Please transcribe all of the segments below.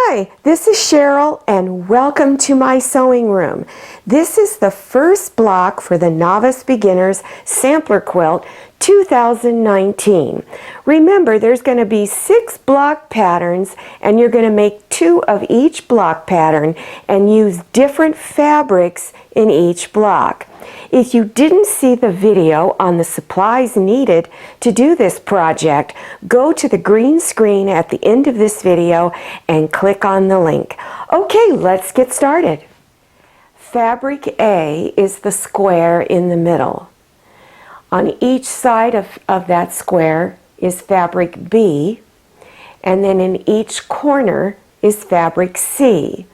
Hi, this is Cheryl and welcome to my sewing room. This is the first block for the Novice Beginners Sampler Quilt 2019. Remember, there's going to be 6 block patterns and you're going to make 2 of each block pattern and use different fabrics in each block. If you didn't see the video on the supplies needed to do this project, go to the green screen at the end of this video and click on the link. Okay, let's get started. Fabric A is the square in the middle. On each side of that square is fabric B, and then in each corner is fabric C.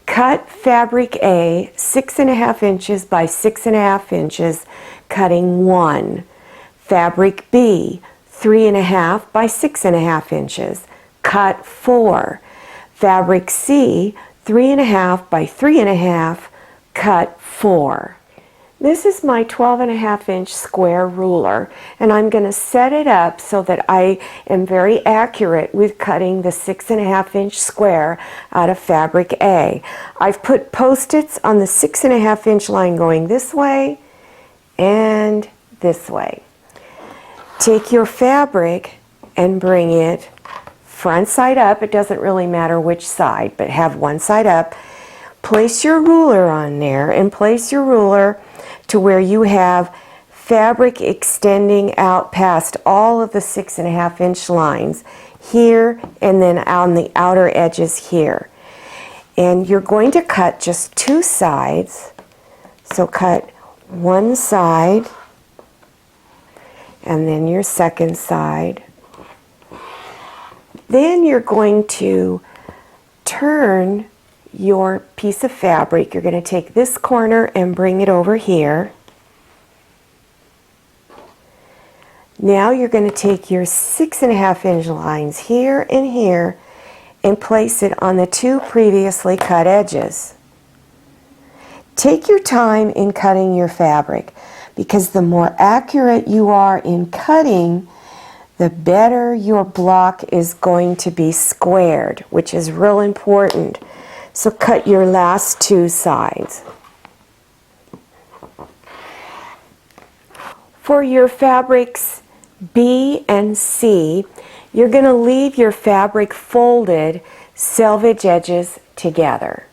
Cut fabric A 6.5 inches by 6.5 inches, cutting 1. Fabric B 3.5 by 6.5 inches, cut 4. Fabric C 3.5 by 3.5, cut 4. This is my 12.5 inch square ruler, and I'm going to set it up so that I am very accurate with cutting the 6.5 inch square out of fabric A. I've put post-its on the 6.5 inch line going this way and this way. Take your fabric and bring it front side up. It doesn't really matter which side, but have one side up. Place your ruler on there and place your ruler to where you have fabric extending out past all of the 6.5 inch lines here and then on the outer edges here. And you're going to cut just 2 sides. So cut one side and then your second side. Then you're going to turn your piece of fabric. You're going to take this corner and bring it over here. Now you're going to take your 6.5 inch lines here and here and place it on the 2 previously cut edges. Take your time in cutting your fabric, because the more accurate you are in cutting, the better your block is going to be squared, which is real important. So cut your last 2 sides. For your fabrics B and C, you're going to leave your fabric folded selvage edges together.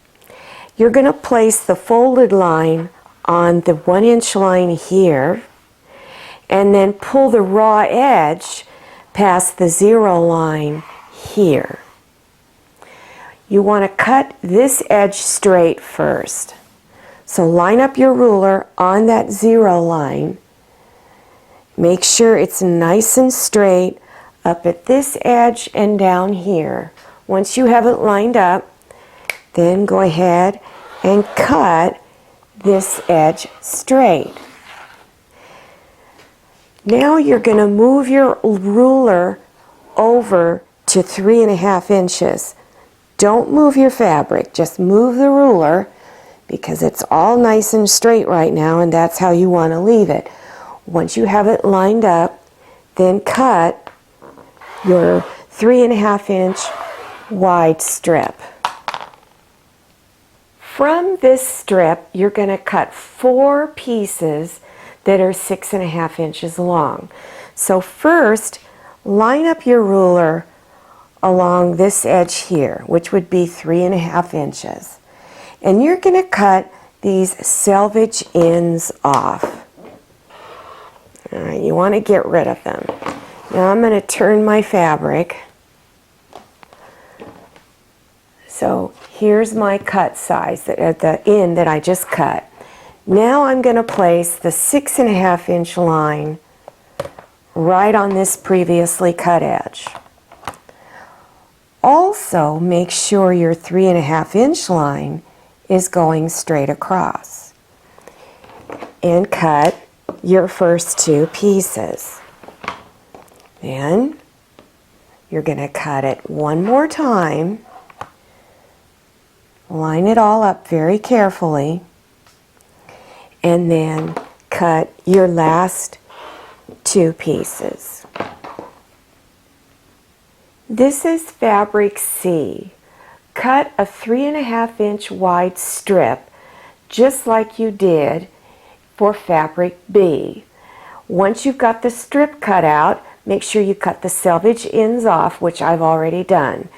You're going to place the folded line on the 1 inch line here and then pull the raw edge past the 0 line here. You want to cut this edge straight first. So line up your ruler on that 0 line. Make sure it's nice and straight up at this edge and down here. Once you have it lined up, then go ahead and cut this edge straight. Now you're going to move your ruler over to 3.5 inches. Don't move your fabric, just move the ruler, because it's all nice and straight right now and that's how you want to leave it. Once you have it lined up, then cut your 3.5 inch wide strip. From this strip, you're going to cut 4 pieces that are 6.5 inches long. So first, line up your ruler along this edge here, which would be 3.5 inches. And you're going to cut these selvage ends off. All right, you want to get rid of them. Now I'm going to turn my fabric. So here's my cut size at the end that I just cut. Now I'm going to place the 6.5 inch line right on this previously cut edge. Also, make sure your 3.5 inch line is going straight across. And cut your first 2 pieces. Then you're going to cut it one more time. Line it all up very carefully. And then cut your last 2 pieces. This is fabric C. cut a 3.5-inch wide strip just like you did for fabric B. Once you've got the strip cut out, make sure you cut the selvage ends off, which I've already done.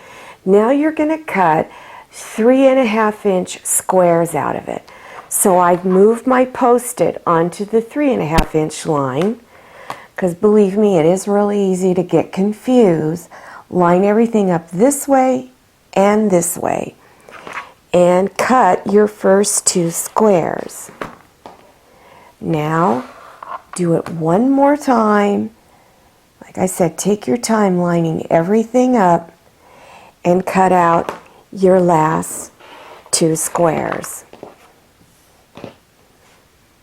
Now you're going to cut 3.5-inch squares out of it. So I've moved my post-it onto the 3.5-inch line, because believe me, it is really easy to get confused. Line everything up this way and this way, and cut your first 2 squares. Now do it one more time. Like I said, take your time lining everything up and cut out your last 2 squares.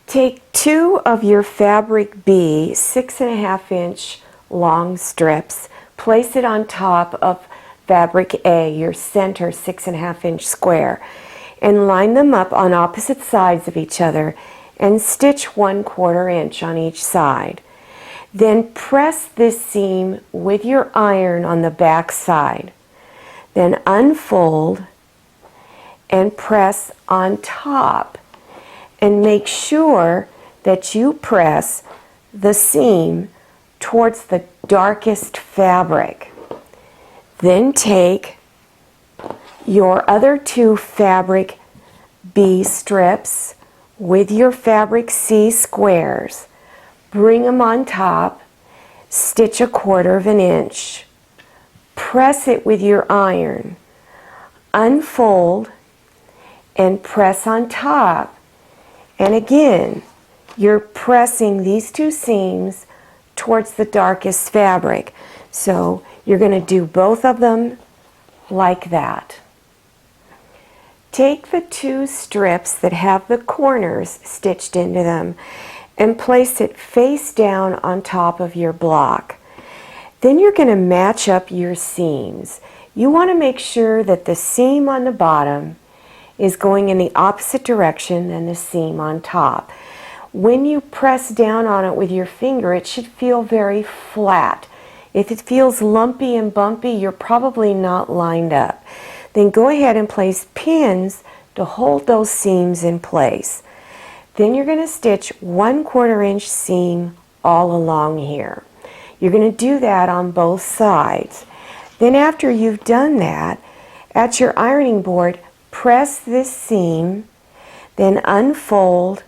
Take 2 of your fabric B 6.5-inch long strips, place it on top of fabric A, your center 6.5-inch square, and line them up on opposite sides of each other and stitch 1/4 inch on each side. Then press this seam with your iron on the back side. Then unfold and press on top, and make sure that you press the seam towards the darkest fabric. Then take your other 2 fabric B strips with your fabric C squares, bring them on top, stitch 1/4 inch, press it with your iron, unfold and press on top. And again, you're pressing these 2 seams towards the darkest fabric. So you're going to do both of them like that. Take the 2 strips that have the corners stitched into them and place it face down on top of your block. Then you're going to match up your seams. You want to make sure that the seam on the bottom is going in the opposite direction than the seam on top. When you press down on it with your finger, it should feel very flat. If it feels lumpy and bumpy, you're probably not lined up. Then go ahead and place pins to hold those seams in place. Then you're going to stitch 1/4 inch seam all along here. You're going to do that on both sides. Then after you've done that, at your ironing board, press this seam, then unfold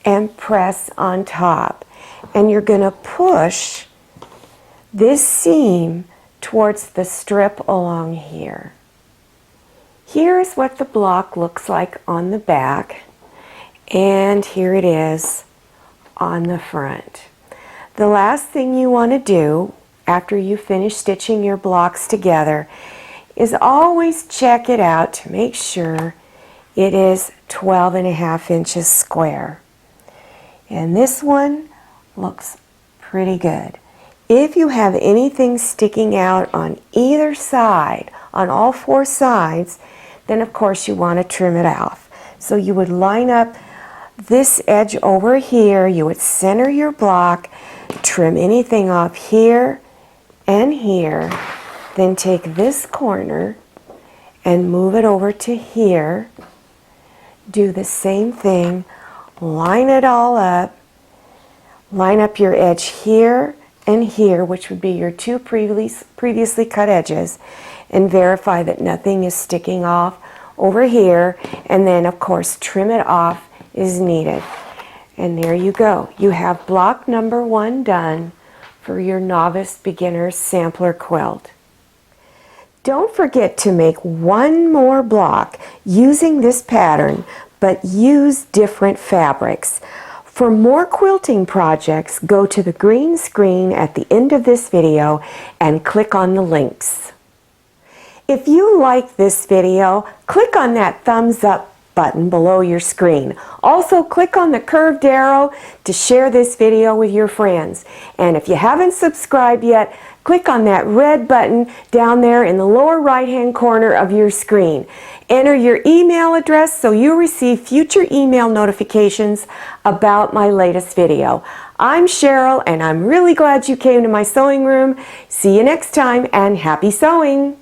and press on top. And you're going to push this seam towards the strip along here. Here is what the block looks like on the back, and here it is on the front. The last thing you want to do after you finish stitching your blocks together is always check it out to make sure it is 12.5 inches square. And this one looks pretty good. If you have anything sticking out on either side, on all 4 sides, then of course you want to trim it off. So you would line up this edge over here, you would center your block, trim anything off here and here, then take this corner and move it over to here. Do the same thing, line it all up, line up your edge here and here, which would be your 2 previously cut edges, and verify that nothing is sticking off over here, and then of course trim it off as needed. And there you go. You have block number 1 done for your Novice Beginners Sampler Quilt. Don't forget to make one more block using this pattern, but use different fabrics. For more quilting projects, go to the green screen at the end of this video and click on the links. If you like this video, click on that thumbs up button below your screen. Also, click on the curved arrow to share this video with your friends. And if you haven't subscribed yet, click on that red button down there in the lower right-hand corner of your screen. Enter your email address so you receive future email notifications about my latest video. I'm Cheryl, and I'm really glad you came to my sewing room. See you next time, and happy sewing!